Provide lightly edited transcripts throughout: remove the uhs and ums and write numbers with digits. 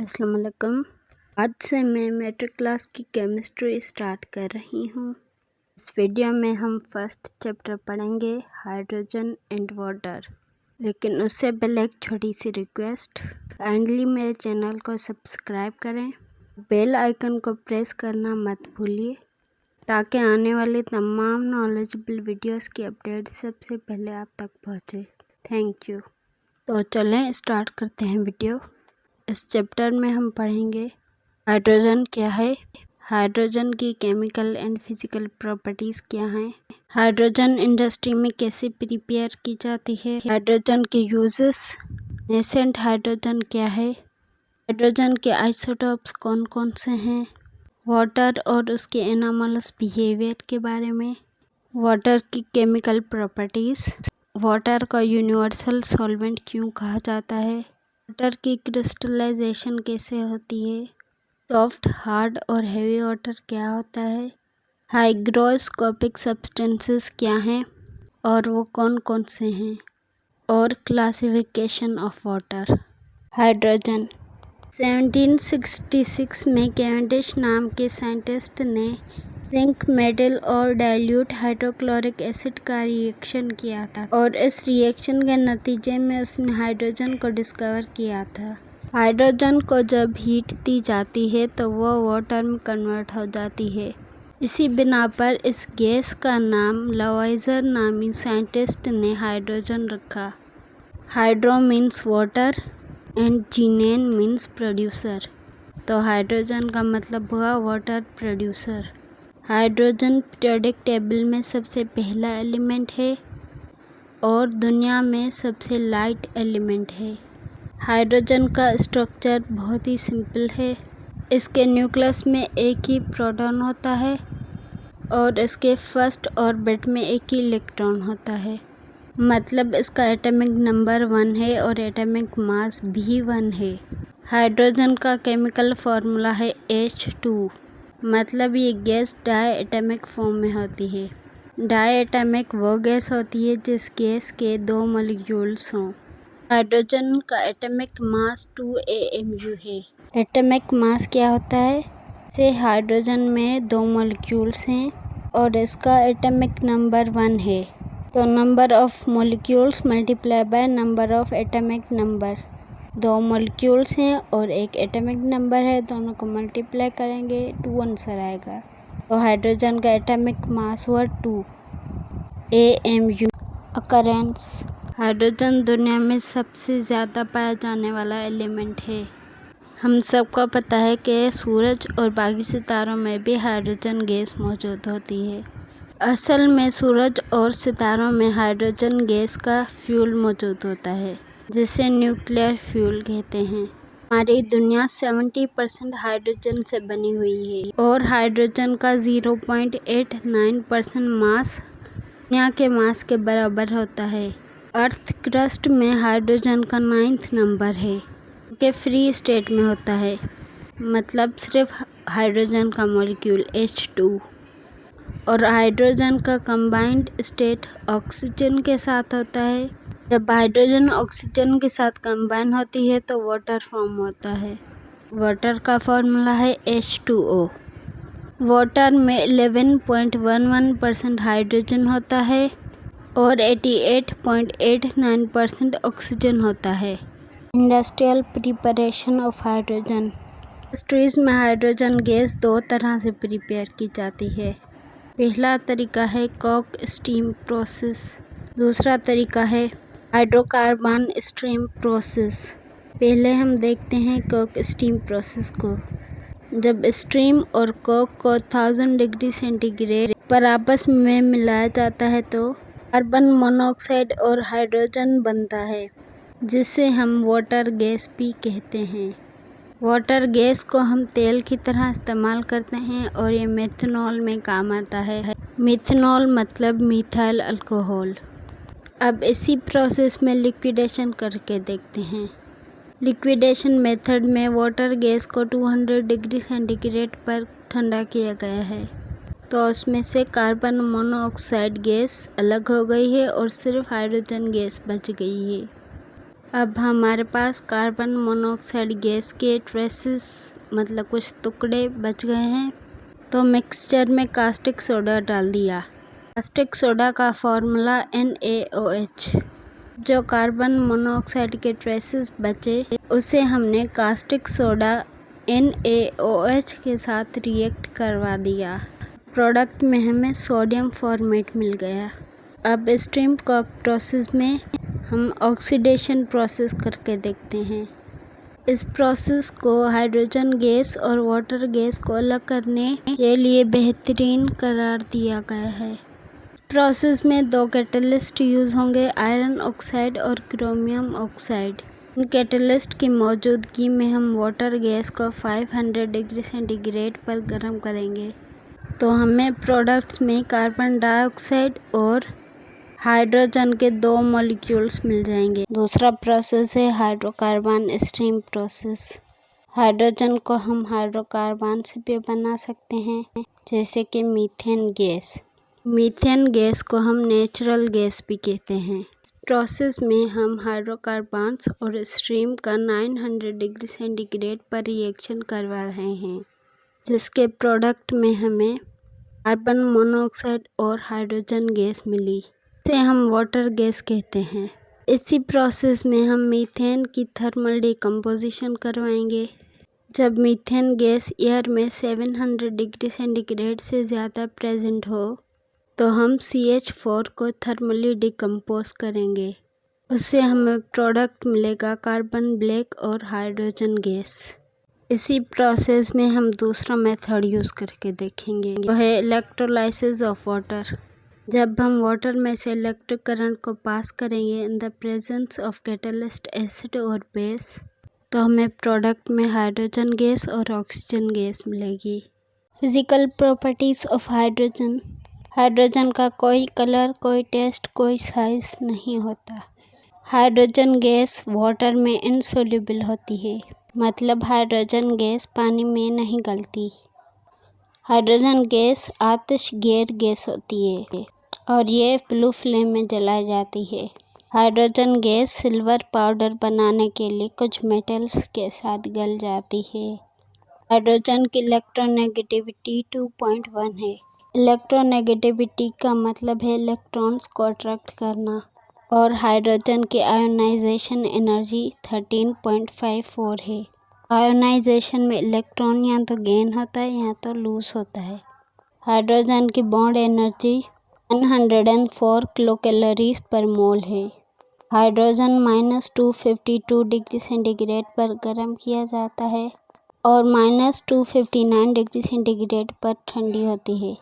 अस्सलाम वालेकुम। आज से मैं मैट्रिक क्लास की केमिस्ट्री स्टार्ट कर रही हूँ। इस वीडियो में हम फर्स्ट चैप्टर पढ़ेंगे हाइड्रोजन एंड वाटर। लेकिन उससे पहले एक छोटी सी रिक्वेस्ट, काइंडली मेरे चैनल को सब्सक्राइब करें, बेल आइकन को प्रेस करना मत भूलिए ताकि आने वाली तमाम नॉलेजेबल वीडियोस की अपडेट सबसे पहले आप तक पहुँचे। Thank you. तो चलें स्टार्ट करते हैं वीडियो। इस चैप्टर में हम पढ़ेंगे हाइड्रोजन क्या है, हाइड्रोजन की केमिकल एंड फिजिकल प्रॉपर्टीज़ क्या हैं, हाइड्रोजन इंडस्ट्री में कैसे प्रिपेयर की जाती है, हाइड्रोजन के यूजेस, नेसेंट हाइड्रोजन क्या है, हाइड्रोजन के आइसोटोप्स कौन कौन से हैं, वाटर और उसके एनोमलस बिहेवियर के बारे में, वाटर की केमिकल प्रॉपर्टीज़, वाटर का यूनिवर्सल सॉल्वेंट क्यों कहा जाता है, वाटर की क्रिस्टलाइजेशन कैसे होती है, सॉफ्ट, हार्ड और हेवी वाटर क्या होता है, हाइग्रोस्कोपिक सब्सटेंसेस क्या हैं और वो कौन कौन से हैं, और क्लासिफिकेशन ऑफ वाटर। हाइड्रोजन 1766 में कैवेंडिश नाम के साइंटिस्ट ने जिंक मेटल और डाइल्यूट हाइड्रोक्लोरिक एसिड का रिएक्शन किया था और इस रिएक्शन के नतीजे में उसने हाइड्रोजन को डिस्कवर किया था। हाइड्रोजन को जब हीट दी जाती है तो वो वाटर में कन्वर्ट हो जाती है। इसी बिना पर इस गैस का नाम लवाइजर नामी साइंटिस्ट ने हाइड्रोजन रखा। Hydro means water and gen means producer, तो हाइड्रोजन का मतलब हुआ water producer. Hydrogen periodic table में सबसे पहला एलिमेंट है और दुनिया में सबसे लाइट एलिमेंट है। हाइड्रोजन का स्ट्रक्चर बहुत ही सिंपल है। इसके न्यूक्लियस में एक ही प्रोटॉन होता है और इसके फर्स्ट ऑर्बिट में एक ही इलेक्ट्रॉन होता है। मतलब इसका एटॉमिक नंबर 1 है और एटॉमिक मास भी 1 है। हाइड्रोजन का केमिकल फार्मूला है H2। मतलब ये गैस डाई एटॉमिक फॉर्म में होती है। डाई एटॉमिक वो गैस होती है जिस गैस के 2 मॉलिक्यूल्स हों। हाइड्रोजन का एटॉमिक मास 2 AMU है। एटॉमिक मास क्या होता है? से हाइड्रोजन में 2 मॉलिक्यूल्स हैं और इसका एटॉमिक नंबर 1 है, तो number of molecules multiply by number of atomic number. 2 molecules हैं और एक एटॉमिक नंबर है, दोनों को मल्टीप्लाई करेंगे 2 आंसर आएगा। तो हाइड्रोजन का एटॉमिक मास हुआ 2 AMU। अकरेंस, हाइड्रोजन दुनिया में सबसे ज़्यादा पाया जाने वाला एलिमेंट है। हम सबको पता है कि सूरज और बाकी सितारों में भी हाइड्रोजन गैस मौजूद होती है। असल में सूरज और सितारों में हाइड्रोजन गैस का फ्यूल मौजूद होता है जिसे न्यूक्लियर फ्यूल कहते हैं। हमारी दुनिया 70% हाइड्रोजन से बनी हुई है और हाइड्रोजन का 0.89% मास दुनिया के मास के बराबर होता है। अर्थ क्रस्ट में हाइड्रोजन का 9th नंबर है कि फ्री स्टेट में होता है, मतलब सिर्फ हाइड्रोजन का मॉलिक्यूल H2। और हाइड्रोजन का कंबाइंड स्टेट ऑक्सीजन के साथ होता है। जब हाइड्रोजन ऑक्सीजन के साथ कंबाइन होती है तो वाटर फॉर्म होता है। वाटर का फॉर्मूला है H2O। वाटर में 11.11% हाइड्रोजन होता है और 88.89% ऑक्सीजन होता है। Industrial preparation of hydrogen. Industries में हाइड्रोजन गैस 2 तरह से प्रिपेयर की जाती है। पहला तरीका है कोक स्टीम प्रोसेस, दूसरा तरीका है हाइड्रोकार्बन स्टीम प्रोसेस। पहले हम देखते हैं कोक स्टीम प्रोसेस को। जब स्टीम और कोक को 1000 डिग्री सेंटीग्रेड पर आपस में मिलाया जाता है तो कार्बन मोनोऑक्साइड और हाइड्रोजन बनता है जिसे हम वाटर गैस भी कहते हैं। वाटर गैस को हम तेल की तरह इस्तेमाल करते हैं और ये मेथनॉल में काम आता है। मेथनॉल मतलब मिथाइल अल्कोहल। अब इसी प्रोसेस में लिक्विडेशन करके देखते हैं। लिक्विडेशन मेथड में वाटर गैस को 200 डिग्री सेंटीग्रेड पर ठंडा किया गया है तो उसमें से कार्बन मोनोऑक्साइड गैस अलग हो गई है और सिर्फ हाइड्रोजन गैस बच गई है। अब हमारे पास कार्बन मोनोऑक्साइड गैस के ट्रेसेस मतलब कुछ टुकड़े बच गए हैं, तो मिक्सचर में कास्टिक सोडा डाल दिया। कास्टिक सोडा का फॉर्मूला NaOH। जो कार्बन मोनोऑक्साइड के ट्रेसेस बचे उसे हमने कास्टिक सोडा NaOH के साथ रिएक्ट करवा दिया। प्रोडक्ट में हमें सोडियम फॉर्मेट मिल गया। अब स्ट्रीम कॉक प्रोसेस में हम ऑक्सीडेशन प्रोसेस करके देखते हैं। इस प्रोसेस को हाइड्रोजन गैस और वाटर गैस को अलग करने के लिए बेहतरीन करार दिया गया है। प्रोसेस में 2 कैटलिस्ट यूज़ होंगे, आयरन ऑक्साइड और क्रोमियम ऑक्साइड। इन कैटलिस्ट की मौजूदगी में हम वाटर गैस को 500 डिग्री सेंटीग्रेड पर गर्म करेंगे, तो हमें प्रोडक्ट्स में कार्बन डाइऑक्साइड और हाइड्रोजन के 2 मॉलिक्यूल्स मिल जाएंगे। दूसरा प्रोसेस है हाइड्रोकार्बन स्ट्रीम प्रोसेस। हाइड्रोजन को हम हाइड्रोकार्बन से भी बना सकते हैं, जैसे कि मीथेन गैस। मीथेन गैस को हम नेचुरल गैस भी कहते हैं। इस प्रोसेस में हम हाइड्रोकार्बन्स और स्ट्रीम का 900 डिग्री सेंटीग्रेड पर रिएक्शन करवा रहे हैं, जिसके प्रोडक्ट में हमें कार्बन मोनोऑक्साइड और हाइड्रोजन गैस मिली। इसे हम वाटर गैस कहते हैं। इसी प्रोसेस में हम मीथेन की थर्मल डिकम्पोजिशन करवाएंगे। जब मीथेन गैस एयर में 700 डिग्री सेंटीग्रेड से ज़्यादा प्रेजेंट हो, तो हम CH4 को थर्मली डिकम्पोज करेंगे। उससे हमें प्रोडक्ट मिलेगा कार्बन ब्लैक और हाइड्रोजन गैस। इसी प्रोसेस में हम दूसरा मेथड यूज़ करके देखेंगे, वो है इलेक्ट्रोलाइसिस ऑफ वाटर। जब हम वाटर में से इलेक्ट्रिक करंट को पास करेंगे in the presence of catalyst acid और बेस, तो हमें प्रोडक्ट में हाइड्रोजन गैस और ऑक्सीजन गैस मिलेगी। Physical properties of hydrogen. Hydrogen का कोई कलर, कोई टेस्ट, कोई साइज नहीं होता। हाइड्रोजन गैस वाटर में इनसोल्यूबल होती है, मतलब हाइड्रोजन गैस पानी में नहीं गलती। हाइड्रोजन गैस आतिशगैर गैस होती है और ये ब्लू फ्लेम में जलाई जाती है। हाइड्रोजन गैस सिल्वर पाउडर बनाने के लिए कुछ मेटल्स के साथ गल जाती है। हाइड्रोजन की इलेक्ट्रोनेगेटिविटी 2.1 है। इलेक्ट्रोनेगेटिविटी का मतलब है इलेक्ट्रॉन्स को अट्रैक्ट करना, और हाइड्रोजन की आयोनाइजेशन एनर्जी 13.54 है। आयोनाइजेशन में इलेक्ट्रॉन या तो गेन होता है या तो लूज होता है। हाइड्रोजन की bond energy 104 kilo calories per mole है। हाइड्रोजन -252 डिग्री सेंटीग्रेड पर गर्म किया जाता है और -259 डिग्री सेंटीग्रेड पर ठंडी होती है।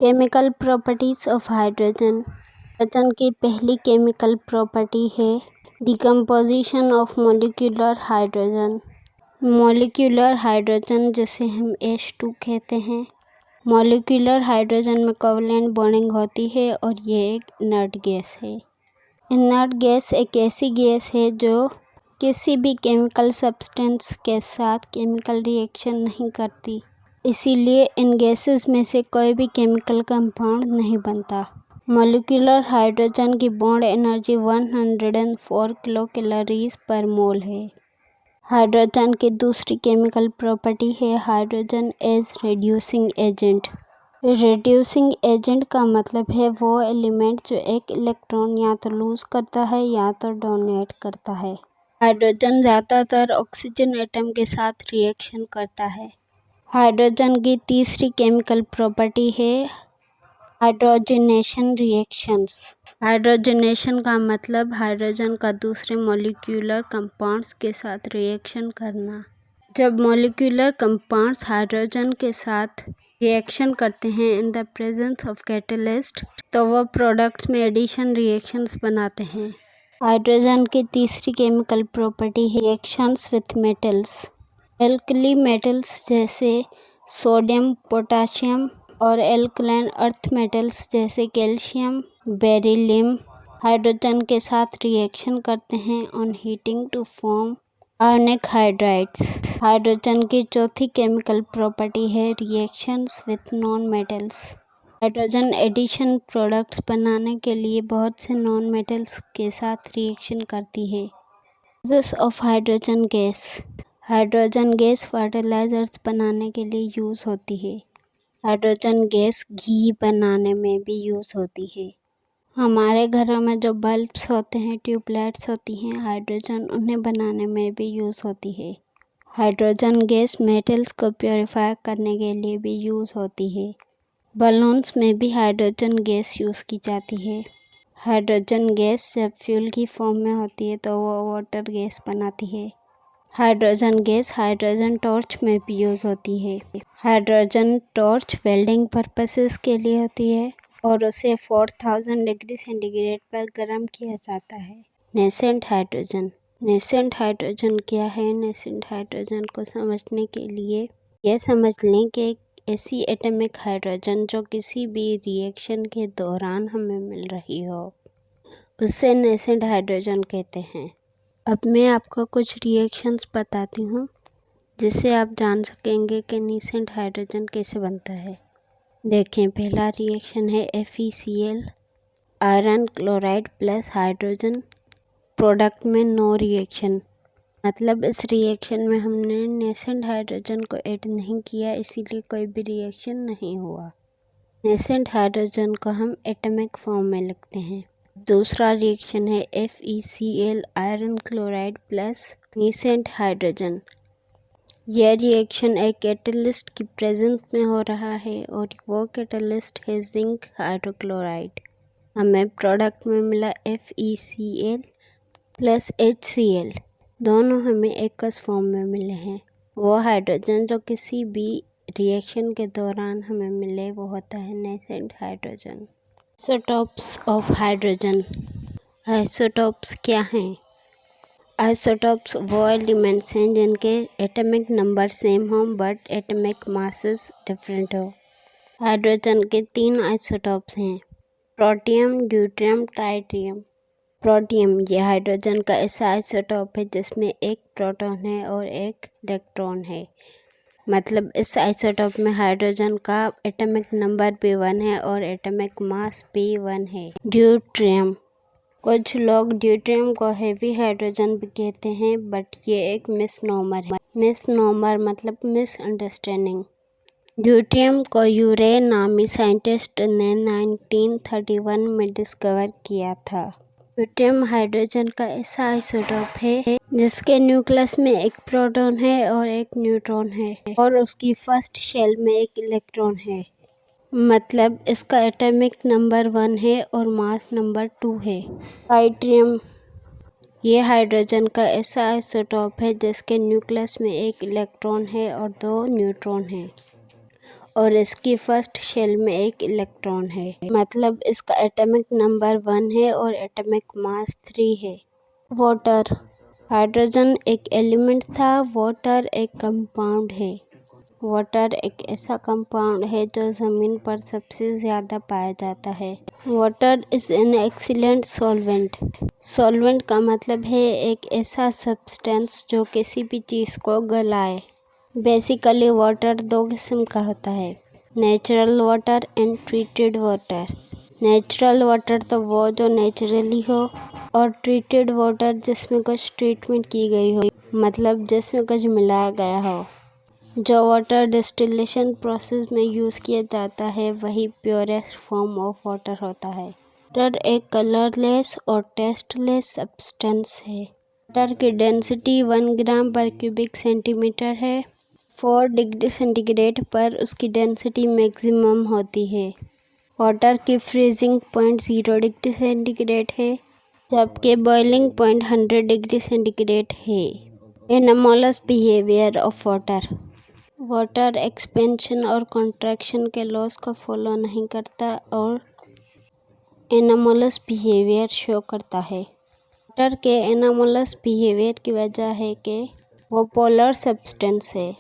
Chemical properties of hydrogen. Hydrogen की पहली केमिकल प्रॉपर्टी है decomposition of molecular hydrogen. Molecular hydrogen जिसे हम H2 कहते हैं। मॉलिक्यूलर हाइड्रोजन में कोवलेंट बॉन्डिंग होती है और ये एक इनर्ट गैस है। इनर्ट गैस एक ऐसी गैस है जो किसी भी केमिकल सब्सटेंस के साथ केमिकल रिएक्शन नहीं करती, इसीलिए इन गैसेस में से कोई भी केमिकल कंपाउंड नहीं बनता। मॉलिक्यूलर हाइड्रोजन की bond energy 104 kilo calories per mole है। हाइड्रोजन की दूसरी केमिकल प्रॉपर्टी है hydrogen as reducing agent. Reducing agent का मतलब है वो एलिमेंट जो एक इलेक्ट्रॉन या तो लूज करता है या तो डोनेट करता है। हाइड्रोजन ज़्यादातर ऑक्सीजन एटम के साथ रिएक्शन करता है। हाइड्रोजन की तीसरी केमिकल प्रॉपर्टी है हाइड्रोजनेशन रिएक्शंस। हाइड्रोजनेशन का मतलब हाइड्रोजन का दूसरे मॉलिक्यूलर कंपाउंड्स के साथ रिएक्शन करना। जब मॉलिक्यूलर कंपाउंड्स हाइड्रोजन के साथ रिएक्शन करते हैं in the presence of catalyst, तो वो प्रोडक्ट्स में एडिशन रिएक्शंस बनाते हैं। हाइड्रोजन की तीसरी केमिकल प्रॉपर्टी है reactions with metals. Alkali metals जैसे सोडियम, पोटाशियम और एल्कलाइन अर्थ मेटल्स जैसे कैल्शियम, बेरिलियम हाइड्रोजन के साथ रिएक्शन करते हैं on heating to form ionic hydrides. Hydrogen की चौथी केमिकल प्रॉपर्टी है reactions with non metals. Hydrogen addition products बनाने के लिए बहुत से नॉन मेटल्स के साथ रिएक्शन करती है। Uses of hydrogen gas. Hydrogen gas fertilisers बनाने के लिए यूज़ होती है। हाइड्रोजन गैस घी बनाने में भी यूज़ होती है। हमारे घरों में जो बल्ब्स होते हैं, ट्यूबलाइट्स होती हैं, हाइड्रोजन उन्हें बनाने में भी यूज़ होती है। हाइड्रोजन गैस मेटल्स को प्योरीफाई करने के लिए भी यूज़ होती है। बलून्स में भी हाइड्रोजन गैस यूज़ की जाती है। हाइड्रोजन गैस जब फ्यूल की फॉर्म में होती है तो वो वाटर गैस बनाती है। हाइड्रोजन गैस हाइड्रोजन टॉर्च में भी यूज़ होती है। हाइड्रोजन टॉर्च वेल्डिंग पर्पसेस के लिए होती है और उसे 4000 डिग्री सेंटीग्रेड पर गर्म किया जाता है। Nascent hydrogen. नेसेंट हाइड्रोजन क्या है? नेसेंट हाइड्रोजन को समझने के लिए यह समझ लें कि एक ऐसी एटॉमिक हाइड्रोजन जो किसी भी रिएक्शन के दौरान हमें मिल रही हो, उससे नेसेंट हाइड्रोजन कहते हैं। अब मैं आपको कुछ रिएक्शंस बताती हूँ जिससे आप जान सकेंगे कि नेसेंट हाइड्रोजन कैसे बनता है। देखें, पहला रिएक्शन है FeCl, iron chloride plus hydrogen. Product में नो रिएक्शन, मतलब इस रिएक्शन में हमने नेसेंट हाइड्रोजन को ऐड नहीं किया, इसीलिए कोई भी रिएक्शन नहीं हुआ। नेसेंट हाइड्रोजन को हम एटॉमिक फॉर्म में लिखते हैं। दूसरा रिएक्शन है FeCl, iron chloride plus nascent hydrogen. यह रिएक्शन एक कैटलिस्ट की प्रेजेंस में हो रहा है और वो कैटलिस्ट है जिंक हाइड्रोक्लोराइड। हमें प्रोडक्ट में मिला FeCl प्लस HCl, दोनों हमें एकस फॉर्म में मिले हैं। वो हाइड्रोजन जो किसी भी रिएक्शन के दौरान हमें मिले वो होता है nascent hydrogen. Isotopes of hydrogen. Isotopes क्या हैं? आइसोटोप्स वो एलिमेंट्स हैं जिनके एटॉमिक नंबर सेम हो बट एटॉमिक मासेस डिफरेंट हो। हाइड्रोजन के 3 आइसोटोप्स हैं, प्रोटियम, ड्यूटेरियम, ट्राइटियम। प्रोटियम ये हाइड्रोजन का ऐसा आइसोटोप है जिसमें एक प्रोटॉन है और एक इलेक्ट्रॉन है, मतलब इस आइसोटोप में हाइड्रोजन का एटॉमिक नंबर भी 1 है और एटॉमिक मास भी 1 है। ड्यूटेरियम, कुछ लोग ड्यूटेरियम को हेवी हाइड्रोजन भी कहते हैं बट ये एक मिसनोमर है। मिसनोमर मतलब मिसअंडरस्टैंडिंग। ड्यूटेरियम को यूरे नामी साइंटिस्ट ने 1931 में डिस्कवर किया था। ड्यूटेरियम हाइड्रोजन का ऐसा आइसोटोप है जिसके न्यूक्लियस में एक प्रोटॉन है और एक न्यूट्रॉन है और उसकी फर्स्ट शेल में एक इलेक्ट्रॉन है, मतलब इसका एटॉमिक नंबर 1 है और मास नंबर 2 है। ट्राइटियम ये हाइड्रोजन का ऐसा आइसोटोप है जिसके न्यूक्लियस में एक इलेक्ट्रॉन है और 2 न्यूट्रॉन हैं और इसकी फर्स्ट शेल में एक इलेक्ट्रॉन है, मतलब इसका एटॉमिक नंबर 1 है और एटॉमिक मास 3 है। वाटर, हाइड्रोजन एक एलिमेंट था, वाटर एक कंपाउंड है। वाटर एक ऐसा कंपाउंड है जो ज़मीन पर सबसे ज़्यादा पाया जाता है। Water is an excellent solvent. Solvent का मतलब है एक ऐसा सब्सटेंस जो किसी भी चीज़ को गलाए। बेसिकली वाटर 2 किस्म का होता है, natural water and treated water. Natural water तो वो जो नेचुरली हो और ट्रीटेड वाटर जिसमें कुछ ट्रीटमेंट की गई हो, मतलब जिसमें कुछ मिलाया गया हो। जो वाटर डिस्टिलेशन प्रोसेस में यूज़ किया जाता है वही प्योरेस्ट फॉर्म ऑफ वाटर होता है। वाटर एक कलरलेस और टेस्टलेस सब्सटेंस है। वाटर की डेंसिटी 1 ग्राम पर क्यूबिक सेंटीमीटर है। 4 डिग्री सेंटीग्रेड पर उसकी डेंसिटी मैक्सिमम होती है। वाटर की फ्रीजिंग पॉइंट 0 डिग्री सेंटीग्रेड है जबकि बॉइलिंग पॉइंट 100 डिग्री सेंटीग्रेड है। Anomalous behaviour of water. Water expansion और कॉन्ट्रैक्शन के लॉस को फॉलो नहीं करता और एनामोलस बिहेवियर शो करता है। वाटर के एनामोलस बिहेवियर की वजह है कि वो पोलर सब्सटेंस है।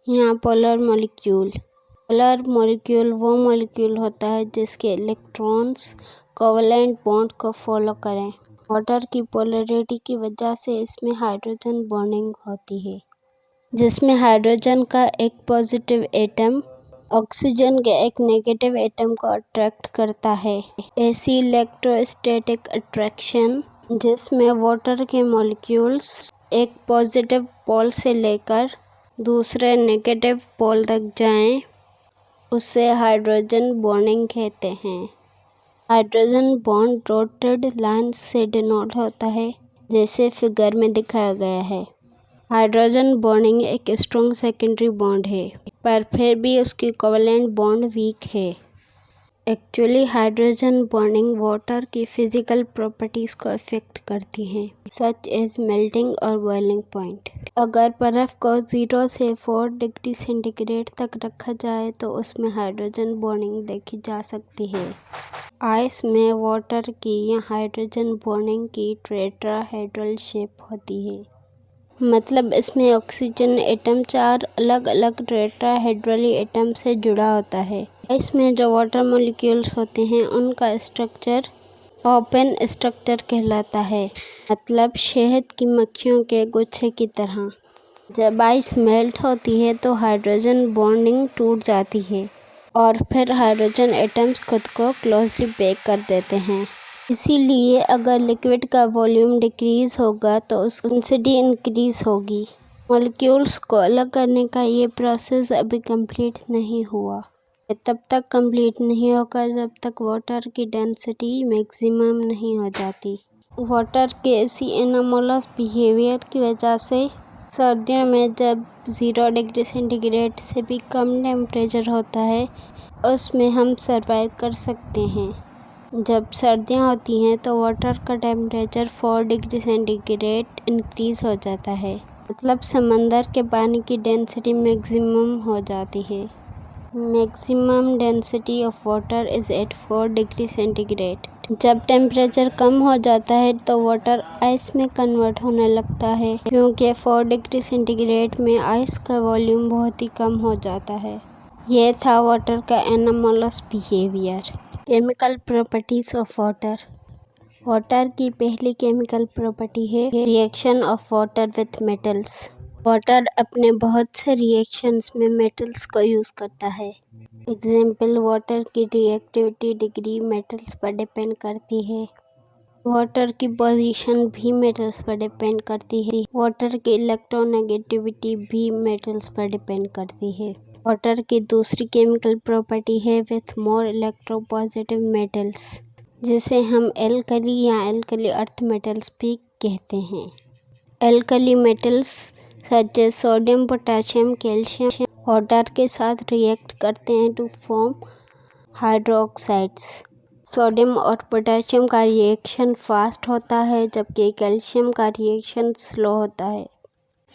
यहाँ पोलर मॉलिक्यूल वो मॉलिक्यूल होता है जिसके इलेक्ट्रॉन्स कोवलेंट बॉन्ड को फॉलो करें। वाटर की पोलरिटी की वजह से इसमें हाइड्रोजन बॉन्डिंग होती है जिसमें हाइड्रोजन का एक पॉजिटिव एटम ऑक्सीजन के एक नेगेटिव एटम को अट्रैक्ट करता है। ऐसी इलेक्ट्रोस्टैटिक अट्रैक्शन जिसमें वाटर के मॉलिक्यूल्स एक पॉजिटिव पोल से लेकर दूसरे नेगेटिव पोल तक जाएं, उसे हाइड्रोजन बॉन्डिंग कहते हैं। हाइड्रोजन बॉन्ड डॉटेड लाइन से डिनोट होता है, जैसे फिगर में दिखाया गया है। हाइड्रोजन बॉन्डिंग एक स्ट्रॉन्ग सेकेंडरी बॉन्ड है, पर फिर भी उसकी कोवैलेंट बॉन्ड वीक है। एक्चुअली हाइड्रोजन बॉन्डिंग वाटर की फिजिकल प्रॉपर्टीज को अफेक्ट करती हैं, सच एज मेल्टिंग और बॉइलिंग पॉइंट। अगर बर्फ को 0 से 4 डिग्री सेंटीग्रेड तक रखा जाए तो उसमें हाइड्रोजन बॉन्डिंग देखी जा सकती है। आइस में वाटर की या हाइड्रोजन बॉन्डिंग की टेट्राहेड्रल शेप होती है, मतलब इसमें ऑक्सीजन एटम 4 अलग अलग टेट्राहेड्रली एटम से जुड़ा होता है। इसमें जो वाटर मॉलिक्यूल्स होते हैं उनका स्ट्रक्चर ओपन स्ट्रक्चर कहलाता है, मतलब शहद की मक्खियों के गुच्छे की तरह। जब आइस मेल्ट होती है तो हाइड्रोजन बॉन्डिंग टूट जाती है और फिर हाइड्रोजन एटम्स खुद को क्लोजली पैक कर देते हैं। इसीलिए अगर लिक्विड का वॉल्यूम डिक्रीज होगा तो उसकी डेंसिटी इंक्रीज होगी। मॉलिक्यूल्स को अलग करने का ये प्रोसेस अभी कंप्लीट नहीं हुआ। ये तब तक कंप्लीट नहीं होगा जब तक वाटर की डेंसिटी मैक्सिमम नहीं हो जाती। वाटर के इसी एनोमलस बिहेवियर की वजह से सर्दियों में जब 0 डिग्री सेंटीग्रेड से भी कम टेम्परेचर होता है, उसमें हम सरवाइव कर सकते हैं। जब सर्दियाँ होती हैं तो वाटर का टेम्परेचर 4 डिग्री सेंटीग्रेड इंक्रीज़ हो जाता है, मतलब समंदर के पानी की डेंसिटी मैक्सिमम हो जाती है। Maximum density of water is at 4 degree centigrade. जब टेम्परेचर कम हो जाता है तो वाटर आइस में कन्वर्ट होने लगता है, क्योंकि 4 डिग्री सेंटीग्रेड में आइस का वॉल्यूम बहुत ही कम हो जाता है। यह था वाटर का anomalous behaviour. Chemical properties of water. Water की पहली केमिकल प्रॉपर्टी है reaction of water with metals. Water अपने बहुत से रिएक्शंस में मेटल्स को यूज़ करता है। एग्जाम्पल, वाटर की रिएक्टिविटी डिग्री मेटल्स पर डिपेंड करती है। वाटर की पोजीशन भी मेटल्स पर डिपेंड करती है। वाटर की इलेक्ट्रोनेगेटिविटी भी मेटल्स पर डिपेंड करती है। वाटर की दूसरी केमिकल प्रॉपर्टी है विथ मोर इलेक्ट्रोपॉजिटिव मेटल्स, जिसे हम एल्कली या एल्कली अर्थ मेटल्स भी कहते हैं। Alkali metals such as sodium, potassium, calcium water के साथ रिएक्ट करते हैं टू फॉर्म हाइड्रोक्साइड्स। सोडियम और पोटेशियम का रिएक्शन फास्ट होता है, जबकि कैल्शियम का रिएक्शन स्लो होता है।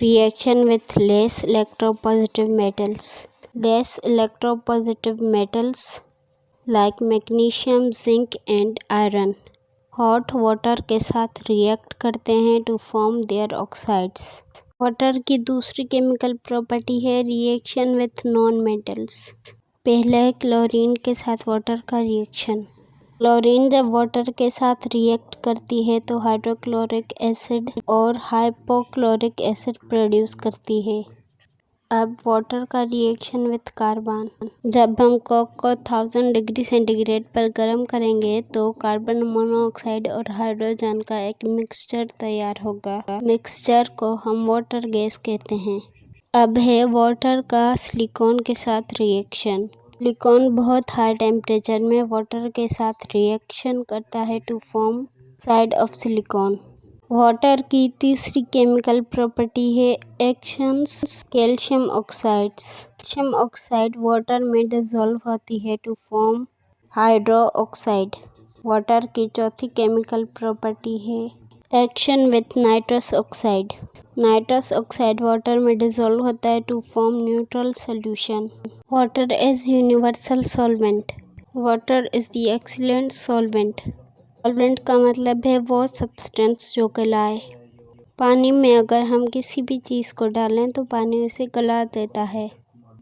Reaction with less electropositive metals. Less electropositive metals like magnesium, zinc and iron hot water के साथ रिएक्ट करते हैं to form their oxides. Water की दूसरी केमिकल प्रॉपर्टी है रिएक्शन विथ नॉन मेटल्स। पहला है क्लोरीन के साथ वाटर का रिएक्शन। क्लोरीन जब वाटर के साथ रिएक्ट करती है तो हाइड्रोक्लोरिक एसिड और हाइपोक्लोरिक एसिड प्रोड्यूस करती है। अब वाटर का रिएक्शन विथ कार्बन। जब हम कोक को 1000 डिग्री सेंटीग्रेड पर गर्म करेंगे तो कार्बन मोनोऑक्साइड और हाइड्रोजन का एक मिक्सचर तैयार होगा। मिक्सचर को हम वाटर गैस कहते हैं। अब है वाटर का सिलिकॉन के साथ रिएक्शन। सिलिकॉन बहुत हाई टेम्परेचर में वाटर के साथ रिएक्शन करता है to form side of silicon. Water की तीसरी केमिकल प्रॉपर्टी है actions calcium oxides. Calcium oxide water में डिसॉल्व होती है to form hydro oxide. Water की चौथी केमिकल प्रॉपर्टी है action with nitrous oxide. Nitrous oxide water में डिसॉल्व होता है to form neutral solution. Water is universal solvent. Water is the excellent solvent. Solvent का मतलब है वो सब्सटेंस जो गलाए। पानी में अगर हम किसी भी चीज़ को डालें तो पानी उसे गला देता है,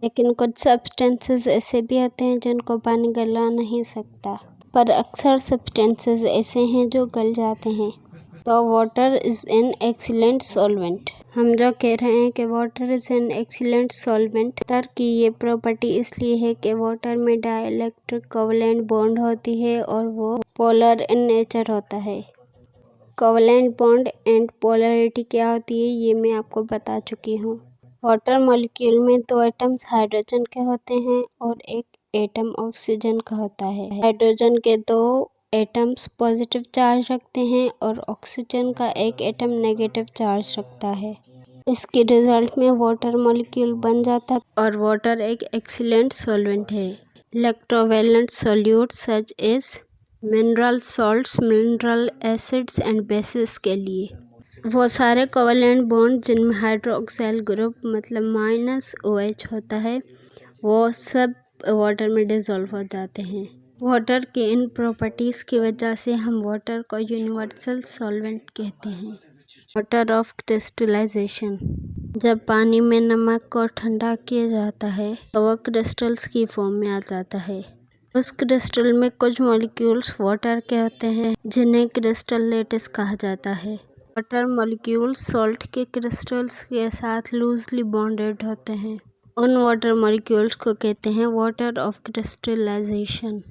लेकिन कुछ सब्सटेंसेस ऐसे भी होते हैं जिनको पानी गला नहीं सकता, पर अक्सर सब्सटेंसेस ऐसे हैं जो गल जाते हैं। तो water is an excellent solvent. हम जो कह रहे हैं कि water is an excellent solvent, water की ये प्रॉपर्टी इसलिए है कि वाटर में डाइलेक्ट्रिक कोवैलेंट बॉन्ड होती है और वो पोलर इन नेचर होता है। कोवलेंट बॉन्ड एंड पोलैरिटी क्या होती है ये मैं आपको बता चुकी हूँ। वाटर मॉलिक्यूल में 2 एटम्स हाइड्रोजन के होते हैं और एक एटम ऑक्सीजन का होता है। हाइड्रोजन के 2 एटम्स पॉजिटिव चार्ज रखते हैं और ऑक्सीजन का एक एटम नेगेटिव चार्ज रखता है। इसके रिजल्ट में वाटर मॉलिक्यूल बन जाता है और वाटर एक एक्सीलेंट सॉल्वेंट है। Electrovalent solutes such as mineral salts, mineral acids and bases के लिए वो सारे कोवलेंट बॉन्ड जिनमें हाइड्रोक्साइल ग्रुप मतलब -OH होता है वो सब वाटर में डिसॉल्व हो जाते हैं। वाटर के इन प्रॉपर्टीज़ की वजह से हम वाटर को यूनिवर्सल सॉल्वेंट कहते हैं। वाटर ऑफ क्रिस्टलाइजेशन, जब पानी में नमक को ठंडा किया जाता है तो वह क्रिस्टल्स की फॉर्म में आ जाता है। उस क्रिस्टल में कुछ मॉलिक्यूल्स वाटर के होते हैं जिन्हें क्रिस्टल लेटिस कहा जाता है। वाटर मॉलिक्यूल्स सॉल्ट के क्रिस्टल्स के साथ लूजली बॉन्डेड होते हैं। उन वाटर मॉलिक्यूल्स को कहते हैं वाटर ऑफ क्रिस्टलाइजेशन।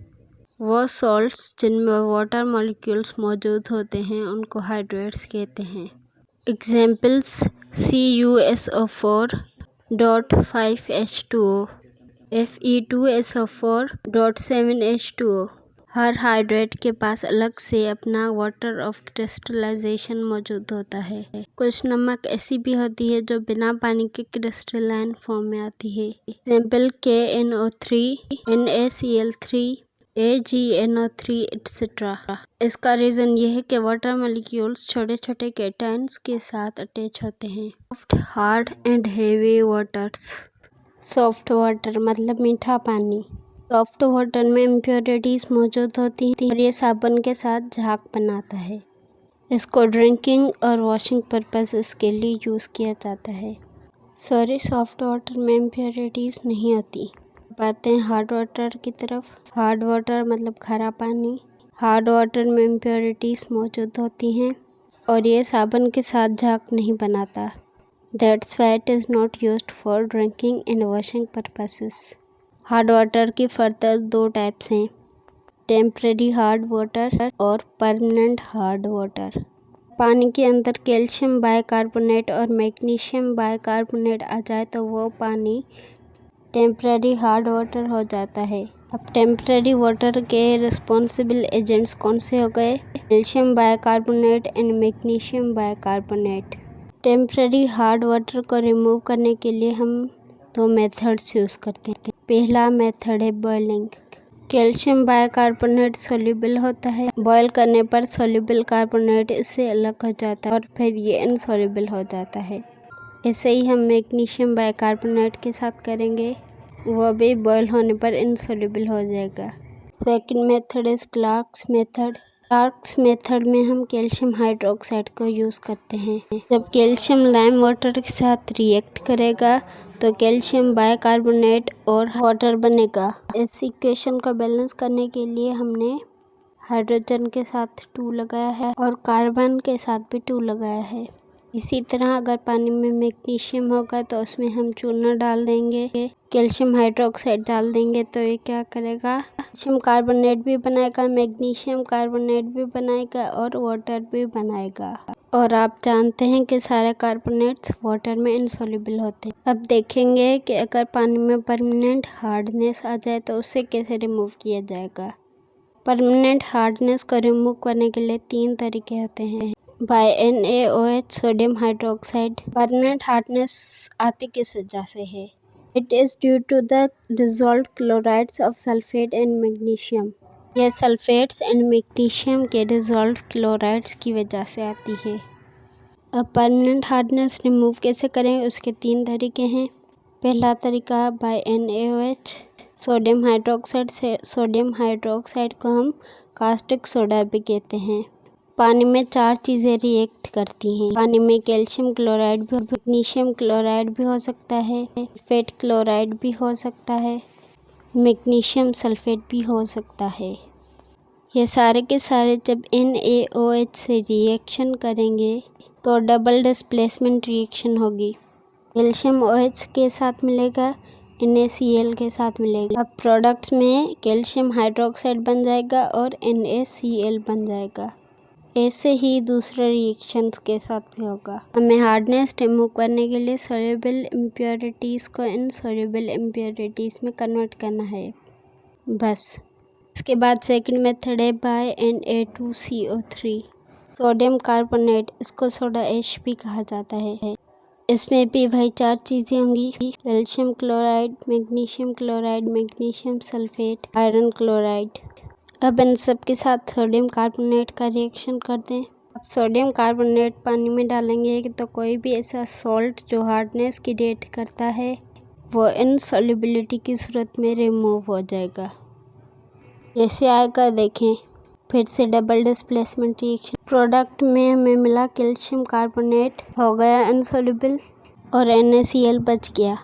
वो सॉल्ट्स जिनमें वाटर मॉलिक्यूल्स मौजूद होते हैं उनको हाइड्रेट्स कहते हैं। Examples CuSO4.5H2O, Fe2SO4.7H2O। हर हाइड्रेट के पास अलग से अपना वाटर ऑफ क्रिस्टलाइजेशन मौजूद होता है। कुछ नमक ऐसी भी होती है जो बिना पानी के क्रिस्टलाइन फॉर्म में आती है। Example KNO3, NaCl3, AgNO3 etc। इसका रीज़न ये है कि वाटर मॉलिक्यूल्स छोटे छोटे केटायंस के साथ अटैच होते हैं। Soft, hard and heavy waters. Soft water मतलब मीठा पानी। सॉफ्ट वाटर में इम्प्योरिटीज़ मौजूद होती हैं और ये साबुन के साथ झाग बनाता है। इसको ड्रिंकिंग और वॉशिंग पर्पसेस के लिए यूज़ किया जाता है। सॉफ्ट वाटर में इम्प्योरिटीज़ नहीं होती। आते हैं हार्ड वाटर की तरफ। हार्ड वाटर मतलब खारा पानी। हार्ड वाटर में इम्प्योरिटीज़ मौजूद होती हैं और ये साबुन के साथ झाग नहीं बनाता। That's why it is not used for drinking and washing purposes. Hard water की फर्दर 2 टाइप्स हैं, टेम्परेरी हार्ड वाटर और परमानेंट हार्ड वाटर। पानी के अंदर कैल्शियम बाइकार्बोनेट और मैग्नीशियम बाइकार्बोनेट आ जाए तो वो पानी टेम्परेरी हार्ड वाटर हो जाता है। अब टेम्परेरी वाटर के रिस्पॉन्सिबल एजेंट्स कौन से हो गए? Calcium bicarbonate and magnesium bicarbonate. Temporary hard water को रिमूव करने के लिए हम 2 मेथड्स यूज़ करते हैं। पहला मेथड है बॉइलिंग। कैल्शियम बाइकार्बोनेट सोल्यूबल होता है। बॉयल करने पर सोल्यूबल कार्बोनेट इससे अलग हो जाता है और फिर ये इनसोल्यूबल हो जाता है। ऐसे ही हम मैग्नीशियम बाइकार्बोनेट के साथ करेंगे, वह भी बॉयल होने पर इनसोल्यूबल हो जाएगा। Second method is Clark's method. Clark's method में हम कैल्शियम हाइड्रोक्साइड को यूज़ करते हैं। जब कैल्शियम लाइम वाटर के साथ रिएक्ट करेगा तो कैल्शियम बाइकार्बोनेट और वाटर बनेगा। इस इक्वेशन को बैलेंस करने के लिए हमने हाइड्रोजन के साथ 2 लगाया है और कार्बन के साथ भी 2 लगाया है। इसी तरह अगर पानी में मैग्नीशियम होगा तो उसमें हम चूना डाल देंगे, कैल्शियम हाइड्रोक्साइड डाल देंगे तो ये क्या करेगा? कैल्शियम कार्बोनेट भी बनाएगा, मैग्नीशियम कार्बोनेट भी बनाएगा और वाटर भी बनाएगा। और आप जानते हैं कि सारे कार्बोनेट्स वाटर में इनसोल्यूबल होते हैं। अब देखेंगे कि अगर पानी में परमानेंट हार्डनेस आ जाए तो उसे कैसे रिमूव किया जाएगा। परमानेंट हार्डनेस को रिमूव करने के लिए 3 तरीके होते हैं। By NaOH sodium hydroxide. Permanent hardness आती किस वजह से है? It is due to the dissolved chlorides of sulphate and magnesium. यह सल्फेट्स एंड मैग्नीशियम के डिसॉल्व्ड क्लोराइड्स की वजह से आती है। अब परमानेंट हार्डनेस रिमूव कैसे करें उसके 3 तरीके हैं। पहला तरीका बाय NaOH सोडियम हाइड्रोक्साइड से। सोडियम हाइड्रोक्साइड को हम कास्टिक सोडा भी कहते हैं। पानी में 4 चीज़ें रिएक्ट करती हैं। पानी में कैल्शियम क्लोराइड भी, मैग्नीशियम क्लोराइड भी हो सकता है, सल्फेट क्लोराइड भी हो सकता है, मैग्नीशियम सल्फेट भी हो सकता है। ये सारे के सारे जब NaOH से रिएक्शन करेंगे तो डबल डिस्प्लेसमेंट रिएक्शन होगी। कैल्शियम OH के साथ मिलेगा, NaCl के साथ मिलेगा। अब प्रोडक्ट्स में कैल्शियम हाइड्रोक्साइड बन जाएगा और NaCl बन जाएगा। ऐसे ही दूसरे रिएक्शंस के साथ भी होगा। हमें हार्डनेस रिमूव करने के लिए सोल्यूबल इम्प्योरिटीज़ को इनसोल्यूबल इम्प्योरिटीज़ में कन्वर्ट करना है बस। इसके बाद सेकंड मेथड है बाय Na2CO3 सोडियम कार्बोनेट, इसको सोडा ऐश भी कहा जाता है। इसमें भी वही 4 चीज़ें होंगी, calcium chloride, magnesium chloride, magnesium sulphate, iron chloride. अब इन सब के साथ सोडियम कार्बोनेट का रिएक्शन करते हैं। अब सोडियम कार्बोनेट पानी में डालेंगे तो कोई भी ऐसा सॉल्ट जो हार्डनेस क्रिएट करता है वो इनसॉल्युबिलिटी की सूरत में रिमूव हो जाएगा। जैसे आएगा देखें, फिर से डबल डिस्प्लेसमेंट रिएक्शन। प्रोडक्ट में हमें मिला कैल्शियम कार्बोनेट, हो गया इनसॉल्युबल और NaCl बच गया।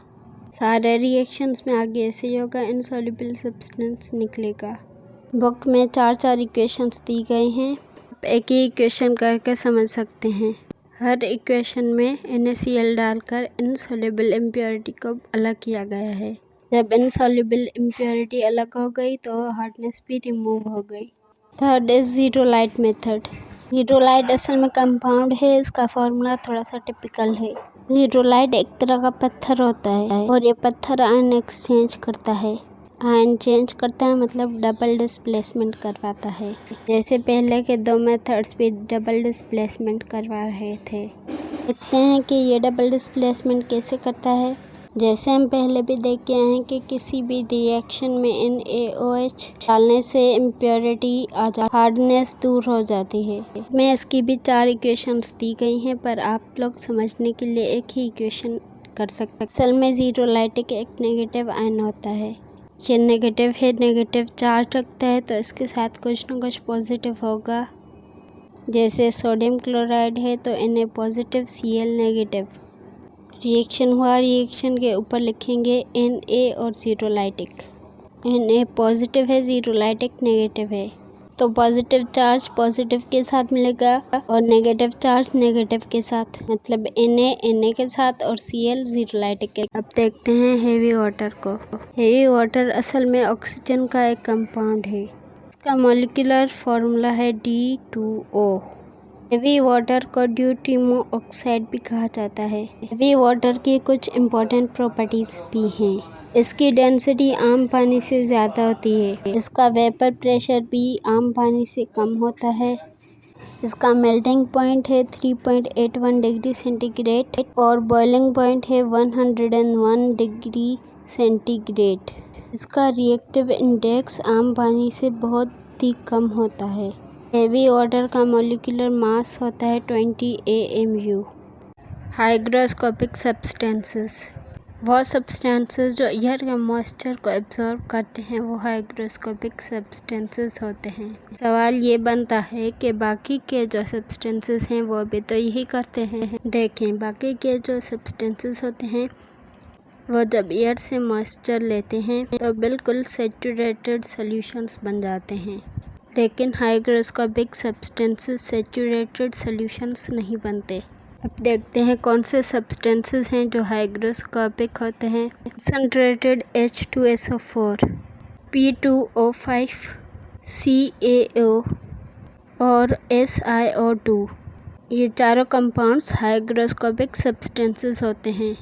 सारे रिएक्शंस में आगे ऐसे ही होगा, इनसॉल्युबल सब्सटेंस निकलेगा। बुक में 4 इक्वेशंस दी गए हैं, एक ही इक्वेशन करके समझ सकते हैं। हर इक्वेशन में NaCl डालकर इनसॉल्युबल इम्प्योरिटी को अलग किया गया है। जब इनसॉल्युबल इम्प्योरिटी अलग हो गई तो हार्डनेस भी रिमूव हो गई। Third is zeolite method. Zeolite असल में कंपाउंड है, इसका फॉर्मूला थोड़ा सा टिपिकल है। ज़ीरोलाइट एक तरह का पत्थर होता है और ये पत्थर आयन एक्सचेंज करता है। आयन चेंज करता है मतलब डबल डिस्प्लेसमेंट करवाता है। जैसे पहले के 2 मेथड्स भी डबल डिस्प्लेसमेंट करवा रहे थे। देखते हैं कि ये डबल डिस्प्लेसमेंट कैसे करता है। जैसे हम पहले भी देख के आए हैं कि किसी भी रिएक्शन में NaOH डालने से इम्प्योरिटी आ जा, हार्डनेस दूर हो जाती है। मैं इसकी भी 4 इक्वेशंस दी गई हैं, पर आप लोग समझने के लिए एक ही इक्वेशन कर सकते हैं। असल में ज़ीरोलाइटिक एक नेगेटिव आयन होता है। ये नेगेटिव है, नेगेटिव चार्ज रखता है, तो इसके साथ कुछ ना कुछ पॉजिटिव होगा। जैसे सोडियम क्लोराइड है तो Na positive, Cl negative. Reaction हुआ, रिएक्शन के ऊपर लिखेंगे Na और ज़ीरोलाइटिक। Na पॉजिटिव है, ज़ीरोलाइटिक नेगेटिव है, तो पॉजिटिव चार्ज पॉजिटिव के साथ मिलेगा और नेगेटिव चार्ज नेगेटिव के साथ, मतलब Na के साथ और Cl ज़ीरोलाइटिक के। अब देखते हैं हेवी वाटर को। हेवी वाटर असल में ऑक्सीजन का एक कंपाउंड है। इसका मॉलिक्यूलर फॉर्मूला है D2O। हेवी वाटर को ड्यूटेरियम ऑक्साइड भी कहा जाता है। हेवी वाटर की कुछ इम्पोर्टेंट प्रॉपर्टीज़ भी हैं। इसकी डेंसिटी आम पानी से ज़्यादा होती है। इसका वेपर प्रेशर भी आम पानी से कम होता है। इसका मेल्टिंग पॉइंट है 3.81 डिग्री सेंटीग्रेड और बॉइलिंग पॉइंट है 101 डिग्री सेंटीग्रेड। इसका रिएक्टिव इंडेक्स आम पानी से बहुत ही कम होता है। हेवी वाटर का मॉलिक्यूलर मास होता है 20 AMU। हाइग्रोस्कोपिक सब्सटेंसेस, वो सब्सटेंसेस जो एयर के मॉइस्चर को एब्जॉर्ब करते हैं वो हाइग्रोस्कोपिक सब्सटेंसेस होते हैं। सवाल ये बनता है कि बाकी के जो सब्सटेंसेस हैं वो भी तो यही करते हैं। देखें, बाकी के जो सब्सटेंसेस होते हैं वो जब एयर से मॉइस्चर लेते हैं तो बिल्कुल सैचुरेटेड सॉल्यूशंस बन जाते हैं, लेकिन हाइग्रोस्कोपिक सब्सटेंसेस सैचुरेटेड सॉल्यूशंस नहीं बनते। अब देखते हैं कौन से सब्सटेंसेस हैं जो हाइग्रोस्कोपिक होते हैं। कंसंट्रेटेड H2SO4, P2O5, CaO और SiO2, ये चारों कंपाउंड्स हाइग्रोस्कोपिक सब्सटेंसेस होते हैं।